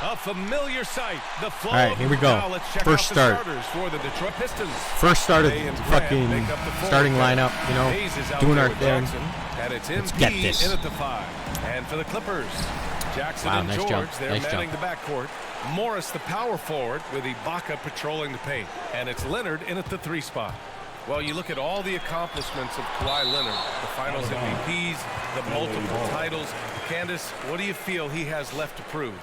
A familiar sight. The flow. All right, here we go. Now let's check First out start. the starters for the Detroit Pistons. First start of Bay and fucking Graham make up the starting forward lineup, you know, Hayes is out doing there our with thing. Jackson, and it's Let's MP get this. in at the 5. And for the Clippers, Jackson Wow, and nice George, jump. they're Nice manning jump. the backcourt. Morris, the power forward, with Ibaka patrolling the paint. And it's Leonard in at the 3 spot. Well, you look at all the accomplishments of Kawhi Leonard, the finals MVPs, the multiple titles. Candace, what do you feel he has left to prove?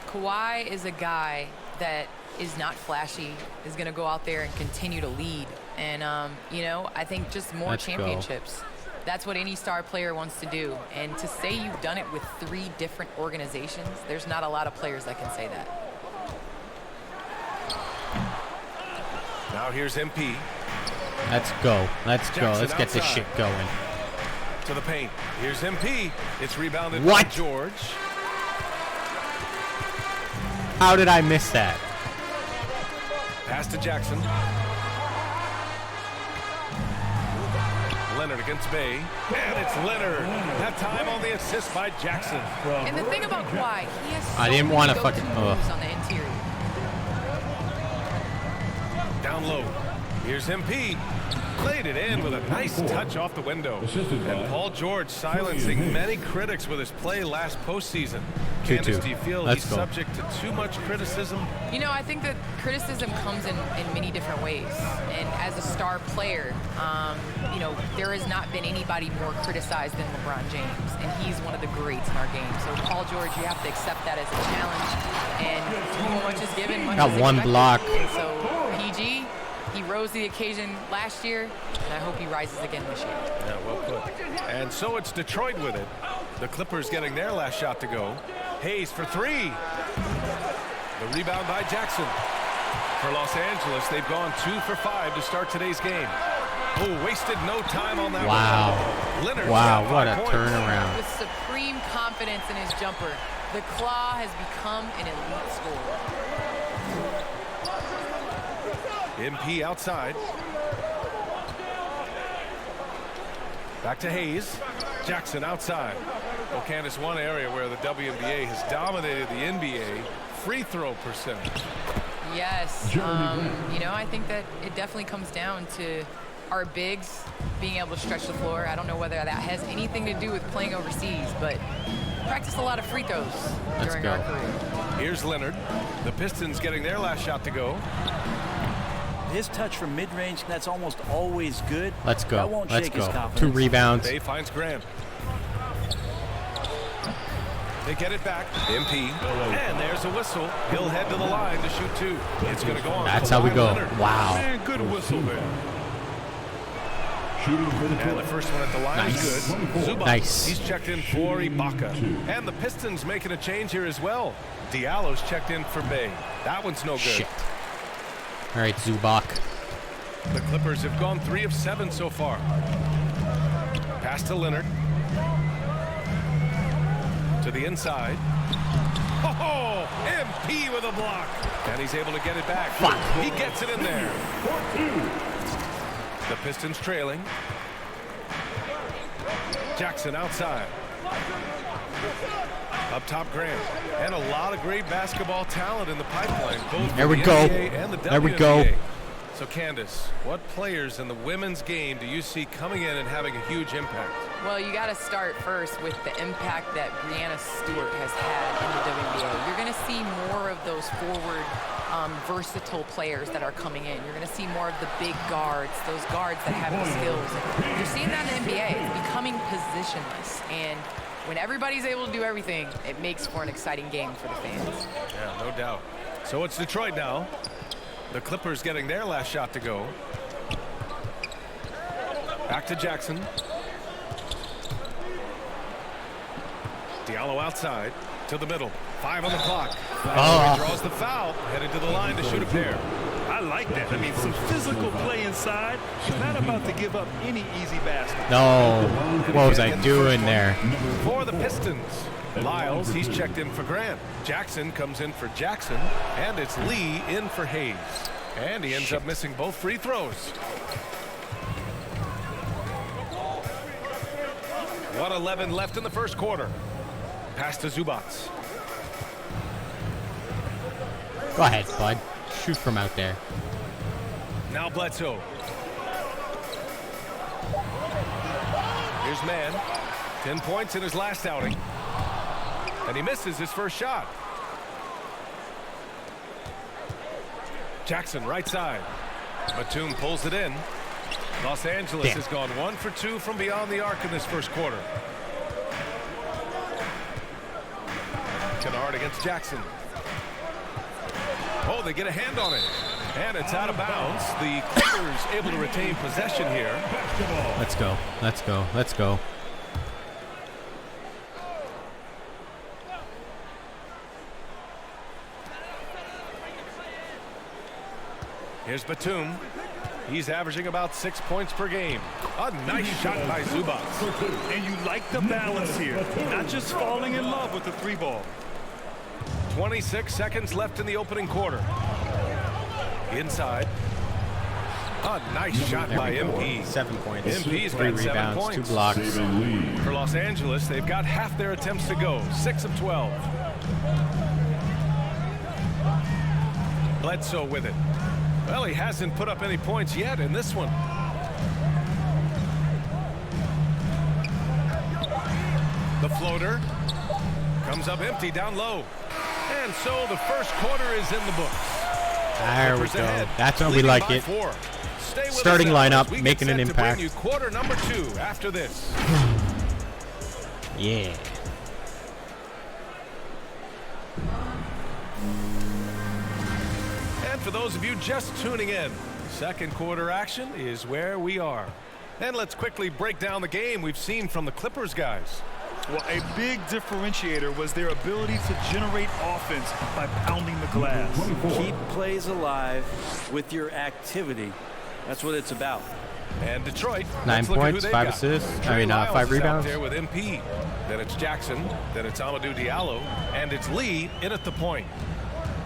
Kawhi is a guy that is not flashy, is going to go out there and continue to lead. And, you know, I think just more Let's go. championships. That's what any star player wants to do. And to say you've done it with 3 different organizations, there's not a lot of players that can say that. Now here's MP. Let's go. Let's go. Jackson Let's get this outside. shit going. To the paint. Here's MP. It's rebounded What? by George. How did I miss that? Pass to Jackson. Leonard against Bay. And it's Leonard. That time on the assist by Jackson. And the thing about Kawhi, he has so I didn't many wanna go-to fucking- moves on the interior. Down low. Here's MP. Played it in with a nice touch off the window. And Paul George silencing many critics with his play last postseason. 2-2. Candace, do you feel Let's he's go. subject to too much criticism? You know, I think that criticism comes in many different ways. And as a star player, you know, there has not been anybody more criticized than LeBron James. And he's one of the greats in our game. So, Paul George, you have to accept that as a challenge. And much is given, much Got is one expected. block. And so, PG, he rose to the occasion last year, and I hope he rises again this year. Yeah, well put. And so it's Detroit with it. The Clippers getting their last shot to go. Hayes for 3. The rebound by Jackson. For Los Angeles, they've gone 2 for 5 to start today's game. Oh, wasted no time on that Wow. one. Leonard's Wow, got what a 5 points. turnaround. With supreme confidence in his jumper, the Claw has become an elite scorer. MP outside. Back to Hayes. Jackson outside. Well, Candace, one area where the WNBA has dominated the NBA, free throw percentage. Yes, you know, I think that it definitely comes down to our bigs being able to stretch the floor. I don't know whether that has anything to do with playing overseas, but practice a lot of free throws during go. our career. Here's Leonard. The Pistons getting their last shot to go. His touch from mid-range, that's almost always good. Let's go. That won't Let's shake his go. confidence. 2 rebounds. Bay finds Graham. They get it back. MP. And there's a whistle. He'll head to the line to shoot 2. It's going to go on. That's how we Kawhi go. Leonard. Wow. Man, good whistle there. And the first one at the line Nice. is good. Zubac, Nice. he's checked in for Ibaka. And the Pistons making a change here as well. Diallo's checked in for Bay. That one's no good. Shit. All right, Zubac. The Clippers have gone 3 of 7 so far. Pass to Leonard. To the inside. Oh, MP with a block. And he's able to get it back. Fuck. He gets it in there. The Pistons trailing. Jackson outside. Up top, Grant. And a lot of great basketball talent in the pipeline. Both There for we the go. NBA and the There we WNBA. go. So, Candace, what players in the women's game do you see coming in and having a huge impact? Well, you got to start first with the impact that Breanna Stewart has had in the WNBA. You're going to see more of those forward, versatile players that are coming in. You're going to see more of the big guards, those guards that have the skills. And you're seeing that in the NBA. It's becoming positionless. And when everybody's able to do everything, it makes for an exciting game for the fans. Yeah, no doubt. So it's Detroit now. The Clippers getting their last shot to go. Back to Jackson. Diallo outside to the middle. 5 on the clock. Draws the foul. Headed to the line to shoot a pair. I like that. I mean, some physical play inside. He's not about to give up any easy basket. No. What was I doing there? For the Pistons, Lyles, he's checked in for Grant. Jackson comes in for Jackson. And it's Lee in for Hayes. And he ends up missing both free throws. 1:11 left in the first quarter. Pass to Zubac. Go ahead, bud. Shoot from out there. Now Bledsoe. Here's Mann. 10 points in his last outing. And he misses his first shot. Jackson, right side. Batum pulls it in. Los Angeles has gone 1 for 2 from beyond the arc in this first quarter. Kennard against Jackson. Oh, they get a hand on it. And it's out of bounds. The Clippers able to retain possession here. Let's go. Let's go. Let's go. Here's Batum. He's averaging about 6 points per game. A nice shot by Zubac. And you like the balance here. Not just falling in love with the 3 ball. 26 seconds left in the opening quarter. Inside. A nice shot by MP. 7 points. MP's 3 got 7 rebounds, points. 2 blocks. For Los Angeles, they've got half their attempts to go. 6 of 12. Bledsoe with it. Well, he hasn't put up any points yet in this one. The floater comes up empty down low. And so the first quarter is in the books. There we Clippers go. ahead, That's when we leading like by it. 4. Stay with Starting us now as lineup, we get making set an to bring impact. you quarter number 2 after this. Yeah. And for those of you just tuning in, second quarter action is where we are. And let's quickly break down the game we've seen from the Clippers guys. Well, a big differentiator was their ability to generate offense by pounding the glass. Keep plays alive with your activity. That's what it's about. And Detroit, 9 let's look at who points, they've 5 got. assists. Trey Lyles 5 is rebounds. out there with MP. Then it's Jackson. Then it's Amadou Diallo. And it's Lee in at the point.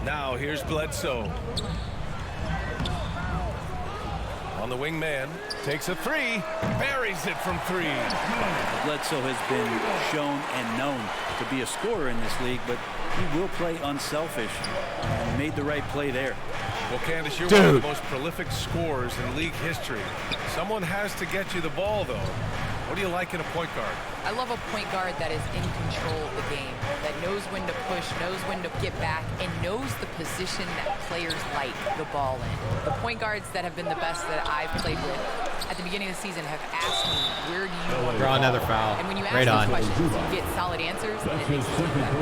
Now here's Bledsoe. On the wing man. Takes a 3. Buries it from 3. Bledsoe has been shown and known to be a scorer in this league, but he will play unselfish and made the right play there. Well, Candace, you're one of the most prolific scorers in league history. Someone has to get you the ball, though. What do you like in a point guard? I love a point guard that is in control of the game, that knows when to push, knows when to get back, and knows the position that players like the ball in. The point guards that have been the best that I've played with at the beginning of the season have asked me, where do you want to Draw go? another foul. And when you ask Right those on. questions, you get solid answers, and it makes it better.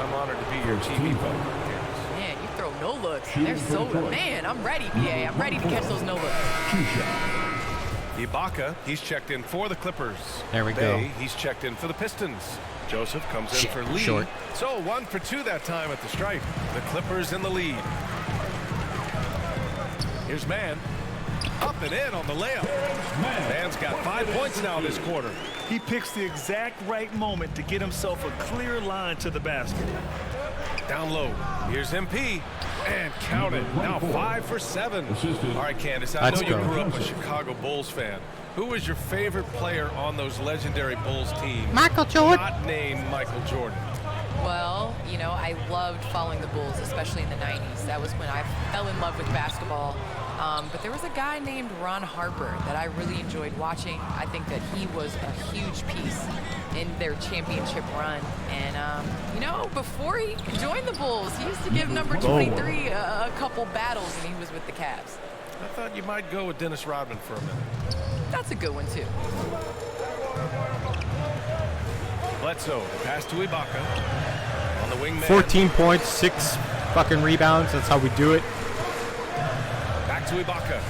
I'm honored to be your TV partner, Candace. Man, you throw no looks. They're so man. I'm ready, PA. I'm ready to catch those no looks. Ibaka, he's checked in for the Clippers. There we Bay, go. he's checked in for the Pistons. Joseph comes in for Lee. Short. So 1 for 2 that time at the stripe. The Clippers in the lead. Here's Mann. Up and in on the layup. Mann's got 5 points now this quarter. He picks the exact right moment to get himself a clear line to the basket. Down low. Here's MP. And count it. Now 5 for 7. All right, Candace, I know Let's you go. grew up a Chicago Bulls fan. Who was your favorite player on those legendary Bulls teams? Michael Jordan. Not named Michael Jordan. Well, you know, I loved following the Bulls, especially in the 90s. That was when I fell in love with basketball. But there was a guy named Ron Harper that I really enjoyed watching. I think that he was a huge piece in their championship run. And, you know, before he joined the Bulls, he used to give number 23 a couple battles when he was with the Cavs. I thought you might go with Dennis Rodman for a minute. That's a good one, too. Bledsoe, pass to Ibaka. On the wing man. 14 points, 6 fucking rebounds. That's how we do it. Back to Ibaka.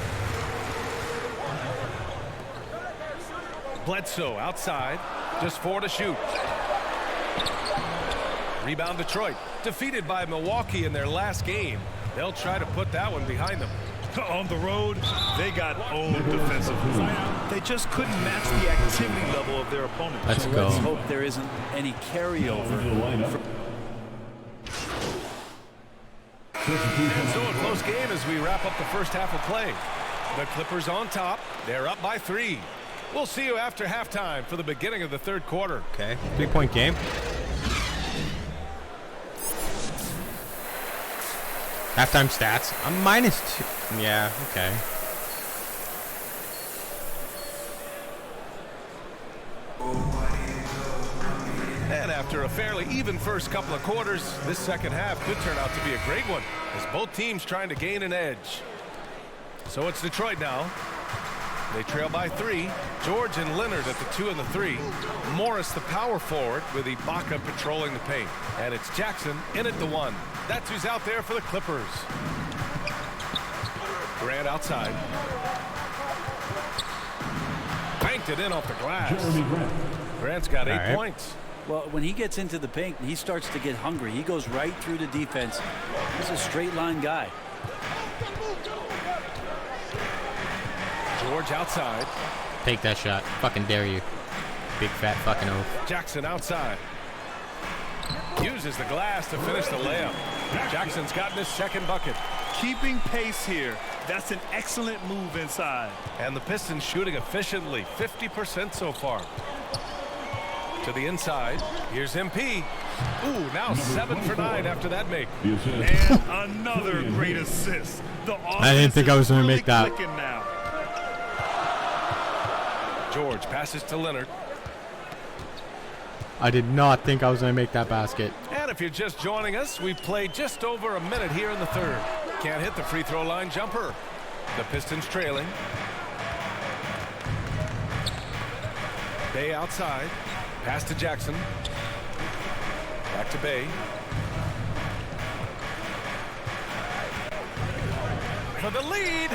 Bledsoe outside. Just 4 to shoot. Rebound Detroit. Defeated by Milwaukee in their last game. They'll try to put that one behind them. On the road, they got owned defensively. They just couldn't match the activity level of their opponent. Let's go. Let's hope there isn't any carryover. And so a close game as we wrap up the first half of play. The Clippers on top. They're up by 3. We'll see you after halftime for the beginning of the third quarter. Okay. 3-point game. Halftime stats. I'm -2. Yeah, okay. And after a fairly even first couple of quarters, this second half could turn out to be a great one as both teams trying to gain an edge. So it's Detroit now. They trail by 3. George and Leonard at the 2 and the 3. Morris, the power forward, with Ibaka patrolling the paint. And it's Jackson in at the 1. That's who's out there for the Clippers. Grant outside. Banked it in off the glass. Grant's got 8 points. Well, when he gets into the paint, he starts to get hungry. He goes right through the defense. He's a straight line guy. George outside. Take that shot. Fucking dare you. Big fat fucking oath. Jackson outside. Uses the glass to finish the layup. Jackson's gotten his second bucket. Keeping pace here. That's an excellent move inside. And the Pistons shooting efficiently. 50% so far. To the inside. Here's MP. Ooh, now 7 for 9 after that make. And another great assist. I didn't think I was going to make that. Now. George passes to Leonard. I did not think I was going to make that basket. And if you're just joining us, we've played just over a minute here in the third. Can't hit the free throw line jumper. The Pistons trailing. Bay outside. Pass to Jackson. Back to Bay. For the lead.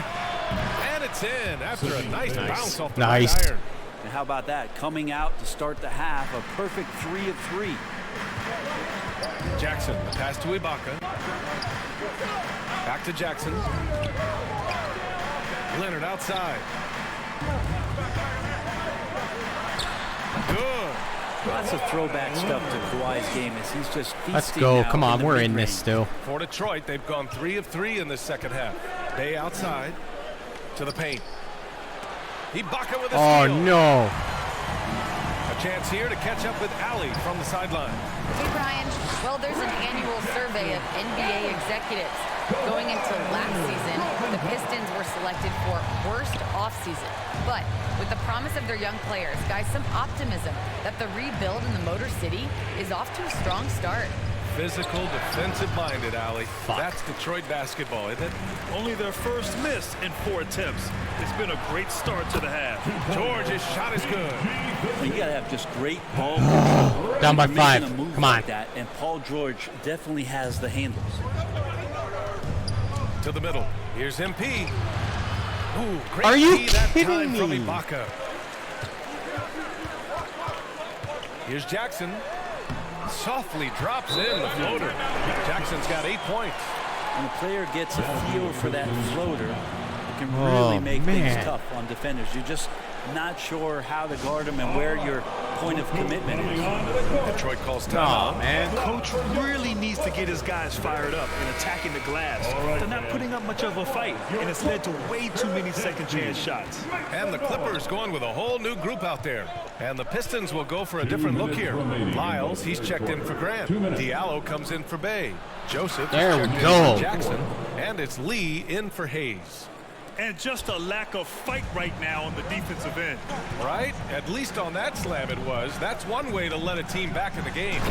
And it's in after a nice bounce off the right iron. And how about that? Coming out to start the half, a perfect 3 of 3. Jackson, the pass to Ibaka. Back to Jackson. Leonard outside. Good. Lots of throwback stuff to Kawhi's game as he's just feasting. Let's go. Now Come on, in we're in mid-range. this still. For Detroit, they've gone 3 of 3 in this second half. Bay outside to the paint. Ibaka with a Oh, steal. no. A chance here to catch up with Ali from the sideline. Hey, Brian. Well, there's an annual survey of NBA executives. Going into last season, the Pistons were selected for worst offseason. But with the promise of their young players, guys, some optimism that the rebuild in the Motor City is off to a strong start. Physical, defensive-minded, Ali. That's Detroit basketball, isn't it? Only their first miss in 4 attempts. It's been a great start to the half. George's shot is good. You got to have just great ball control. Down by You're making 5. a move Come on. like that, and Paul George definitely has the handles. To the middle. Here's MP. Ooh, great Are you key that kidding time me? from Ibaka. Here's Jackson. Softly drops in the floater. Jackson's got 8 points. When a player gets a feel for that floater, it can really make things tough on defenders. You're just not sure how to guard them and where your point of commitment is. Detroit calls timeout. Man. Coach really needs to get his guys fired up and attacking the glass. They're not putting up much of a fight, and it's led to way too many second chance shots. And the Clippers going with a whole new group out there. And the Pistons will go for a different look here. Miles, he's checked in for Grant. Diallo comes in for Bay. Joseph There is we checked go. in for Jackson. And it's Lee in for Hayes. And just a lack of fight right now on the defensive end. Right? At least on that slam it was. That's one way to let a team back in the game.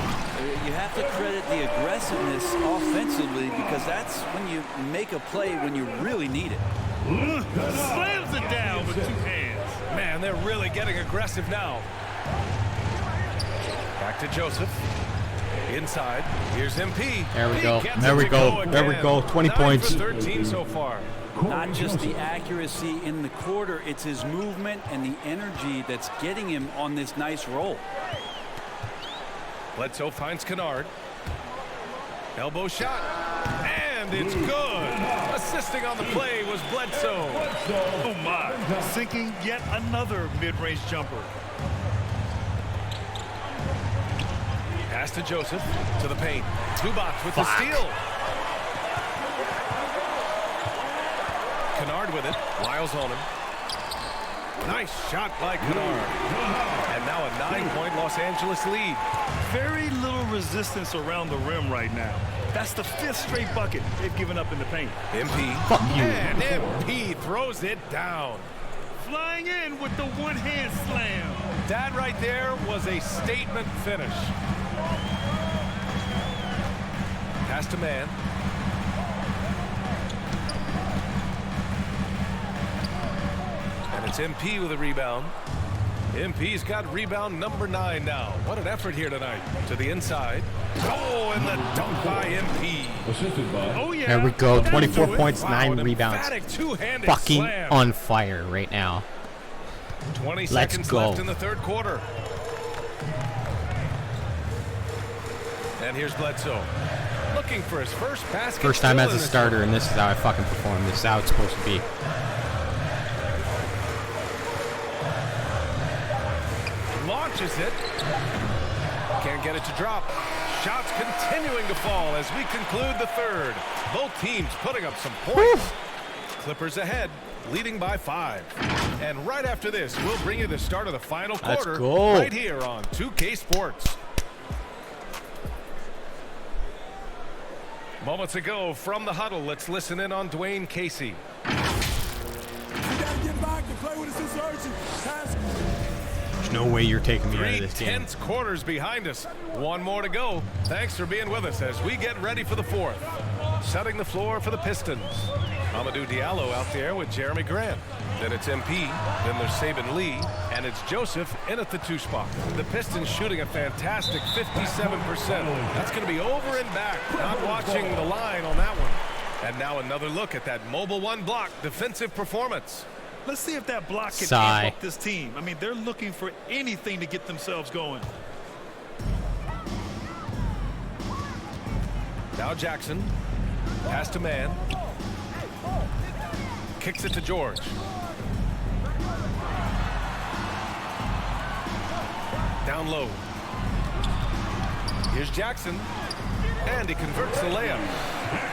You have to credit the aggressiveness offensively because that's when you make a play when you really need it. Slams it down with 2 hands. Man, they're really getting aggressive now. Back to Joseph. Inside. Here's MP. There we He go. gets There it we to go. There we again. go. 20 9 points. for 13 so far. Not just the accuracy in the quarter, it's his movement and the energy that's getting him on this nice roll. Bledsoe finds Kennard. Elbow shot. And it's good. Assisting on the play was Bledsoe. Oh my, sinking yet another mid-range jumper. Pass to Joseph. To the paint. Zubac with the steal. Kennard with it. Lyles on him. Nice shot by Kennard. And now a 9-point Los Angeles lead. Very little resistance around the rim right now. That's the 5th straight bucket they've given up in the paint. MP. Fuck you. And MP throws it down. Flying in with the one-hand slam. That right there was a statement finish. Pass to man. And it's MP with a rebound. MP's got rebound number 9 now. What an effort here tonight. To the inside. Oh, and the dunk by MP. Oh, yeah. There we go. That'll 24 do it. points, Wow, 9 an rebounds. emphatic two-handed Fucking slam. on fire right now. 20 Let's seconds go. left in the third quarter. And here's Bledsoe. Looking for his first basket. First time still as in a this starter, one. and this is how I fucking perform. This is how it's supposed to be. Launches it. Can't get it to drop. Shots continuing to fall as we conclude the third. Both teams putting up some points. Clippers ahead, leading by 5. And right after this, we'll bring you the start of the final Let's quarter go. right here on 2K Sports. Moments ago from the huddle, let's listen in on Dwayne Casey. We gotta get back and play with this urgency. There's no way you're taking me out of 3 this game. tense quarters behind us. One more to go. Thanks for being with us as we get ready for the fourth. Setting the floor for the Pistons. Amadou Diallo out there with Jeremy Grant. Then it's MP, then there's Saban Lee, and it's Joseph in at the 2 spot. The Pistons shooting a fantastic 57%. That's going to be over and back. Not watching the line on that one. And now another look at that mobile 1 block defensive performance. Let's see if that block can Sigh. amp up this team. I mean, they're looking for anything to get themselves going. Now Jackson. Pass to man. Kicks it to George. Down low. Here's Jackson. And he converts the layup.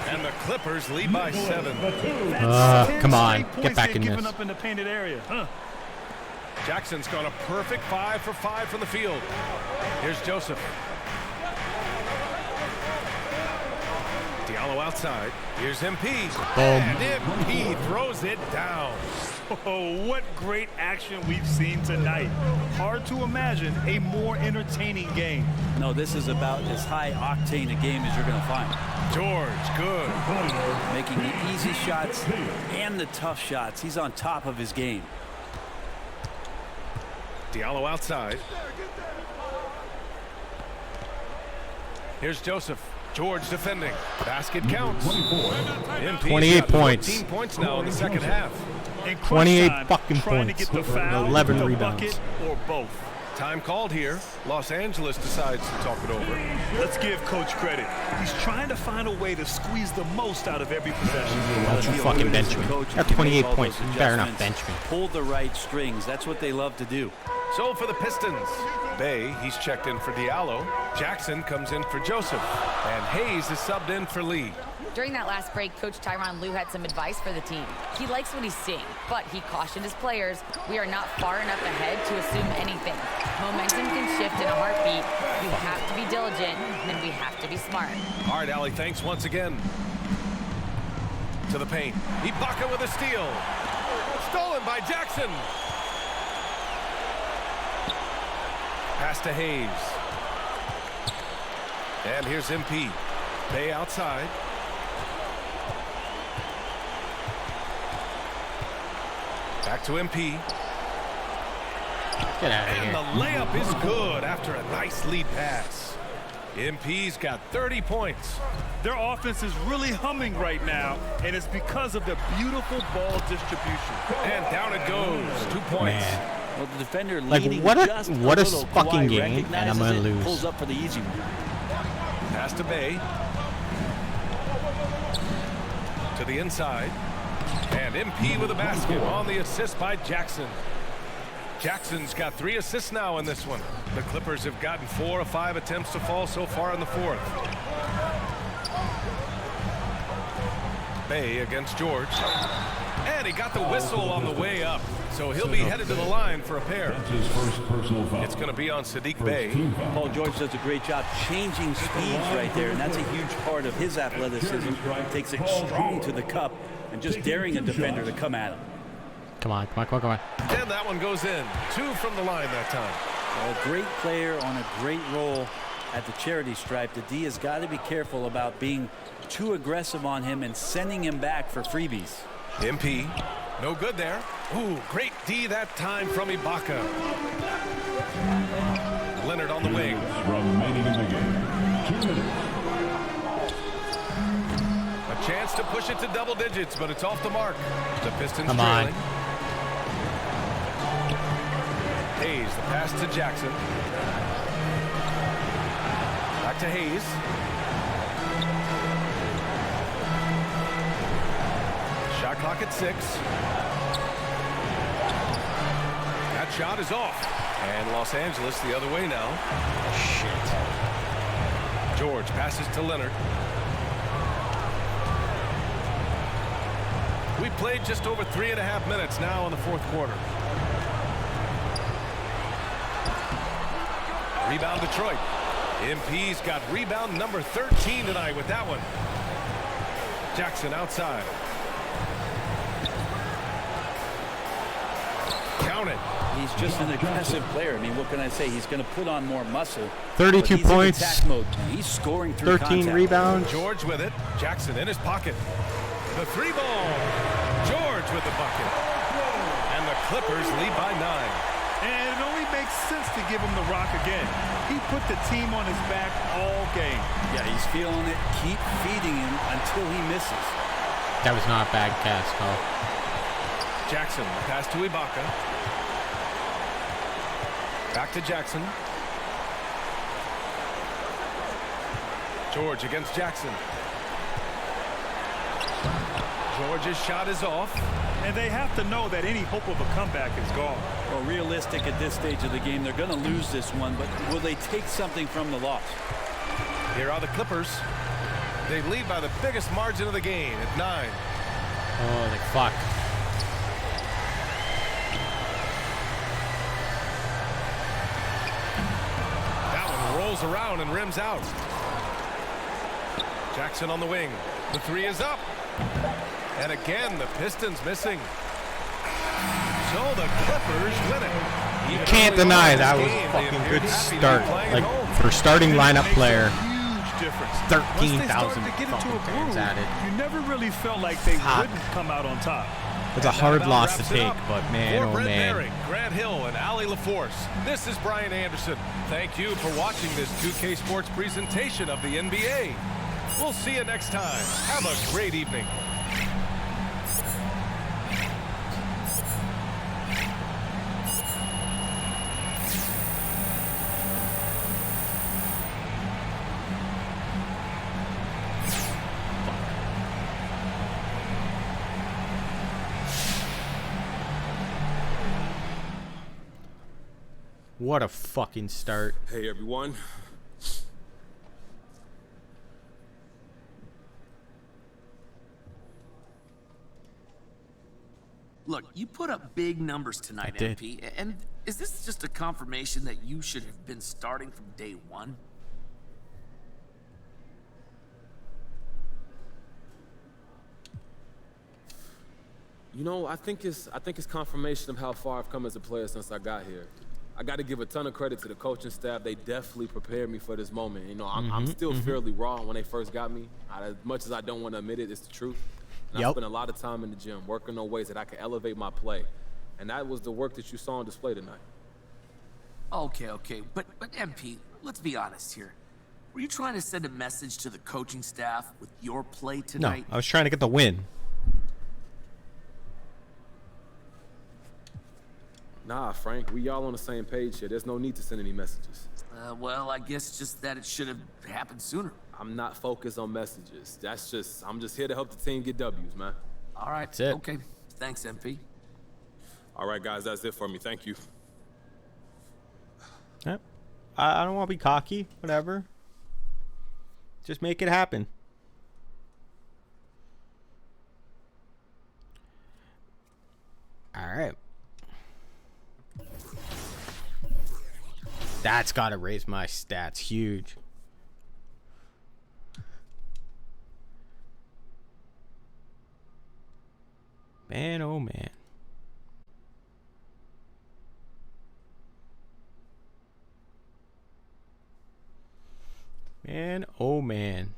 And the Clippers lead by 7. That's 10 come on. straight Get points back they've in given this. up in the painted area. Huh. Jackson's got a perfect 5 for 5 from the field. Here's Joseph. Diallo outside. Here's MP. And MP throws it down. Oh, what great action we've seen tonight. Hard to imagine a more entertaining game. No, this is about as high octane a game as you're going to find. George, good. Making the easy shots and the tough shots. He's on top of his game. Diallo outside. Here's Joseph. George defending. Basket counts. MP's 28 got points. 14 points now in the second half. In crunch 28 time, fucking trying points. to get the foul, 11 the rebounds. bucket, or both. Time called here. Los Angeles decides to talk it over. Let's give Coach credit. He's trying to find a way to squeeze the most out of every possession. Don't you fucking bench me. Got 28 points. You better not bench me. Pull the right strings. That's what they love to do. So for the Pistons, Bay, he's checked in for Diallo. Jackson comes in for Joseph. And Hayes is subbed in for Lee. During that last break, Coach Tyronn Lue had some advice for the team. He likes what he's seeing, but he cautioned his players, we are not far enough ahead to assume anything. Momentum can shift in a heartbeat. We have to be diligent, and we have to be smart. All right, Allie, thanks once again. To the paint. Ibaka with a steal. Stolen by Jackson. Pass to Hayes. And here's MP. Bay outside. Back to MP. Get out of And here. the layup is good after a nice lead pass. MP's got 30 points. Their offense is really humming right now, and it's because of the beautiful ball distribution. And down it goes. 2 points. Man. Well, the defender Like, leading what a- just what a little. fucking Kawhi game, and I'm recognizes gonna it, lose. Pulls up for the easy one. Pass to Bay. To the inside. And MP with a basket on the assist by Jackson. Jackson's got 3 assists now in this one. The Clippers have gotten 4 of 5 attempts to fall so far in the fourth. Bay against George. And he got the whistle on the way up. So he'll be headed to the line for a pair. It's going to be on Sadiq Bey. Paul George does a great job changing speeds right there, and that's a huge part of his athleticism. Takes it strong to the cup and just daring a defender to come at him. Come on, come on, come on, come on. And that one goes in. 2 from the line that time. A great player on a great roll at the charity stripe. The D has got to be careful about being too aggressive on him and sending him back for freebies. MP, no good there. Ooh, great D that time from Ibaka. Leonard on the wing. Remaining in the game. 2 minutes. A chance to push it to double digits, but it's off the mark. The Pistons Come trailing. on. Hayes, the pass to Jackson. Back to Hayes. Shot clock at 6. That shot is off. And Los Angeles the other way now. Shit. George passes to Leonard. We played just over 3.5 minutes now in the 4th quarter. Rebound Detroit. MP's got rebound number 13 tonight with that one. Jackson outside. Count it. He's just an aggressive player. I mean, what can I say? He's going to put on more muscle. 32 he's points. In attack mode. He's scoring through 13 contact. rebounds. George with it. Jackson in his pocket. The 3-ball. George with the bucket. And the Clippers lead by 9. And it only makes sense to give him the rock again. He put the team on his back all game. Yeah, he's feeling it. Keep feeding him until he misses. That was not a bad cast, Paul. Jackson, the pass to Ibaka. Back to Jackson. George against Jackson. George's shot is off. And they have to know that any hope of a comeback is gone. Well, realistic at this stage of the game. They're going to lose this one, but will they take something from the loss? Here are the Clippers. They lead by the biggest margin of the game at 9. Oh, they fuck. That one rolls around and rims out. Jackson on the wing. The 3 is up. And again, the Pistons missing. So the Clippers win it. You can't deny that was a fucking good start. Like, for starting lineup player, Huge difference. 13,000 Once they started to get into a fucking fans groove, added. you never really felt like they wouldn't come out on top. It's a hard loss to take, but man, For oh Brent man. Baring, Grant Hill, and Ali LaForce, this is Brian Anderson. Thank you for watching this 2K Sports presentation of the NBA. We'll see you next time. Have a great evening. What a fucking start. Hey everyone. Look, you put up big numbers tonight, I did. MP. And is this just a confirmation that you should have been starting from day one? You know, I think it's confirmation of how far I've come as a player since I got here. I got to give a ton of credit to the coaching staff. They definitely prepared me for this moment. You know, I'm still fairly raw when they first got me. As much as I don't want to admit it, it's the truth. And I spent a lot of time in the gym working on ways that I could elevate my play. And that was the work that you saw on display tonight. Okay. But MP, let's be honest here. Were you trying to send a message to the coaching staff with your play No, tonight? I was trying to get the win. Nah, Frank, we all on the same page here. There's no need to send any messages. Well, I guess just that it should have happened sooner. I'm not focused on messages. I'm just here to help the team get W's, man. All right. That's it. Okay. Thanks, MP. All right, guys, that's it for me. Thank you. Yep. I don't want to be cocky. Whatever. Just make it happen. That's got to raise my stats. Huge. Man, oh man. Man, oh man.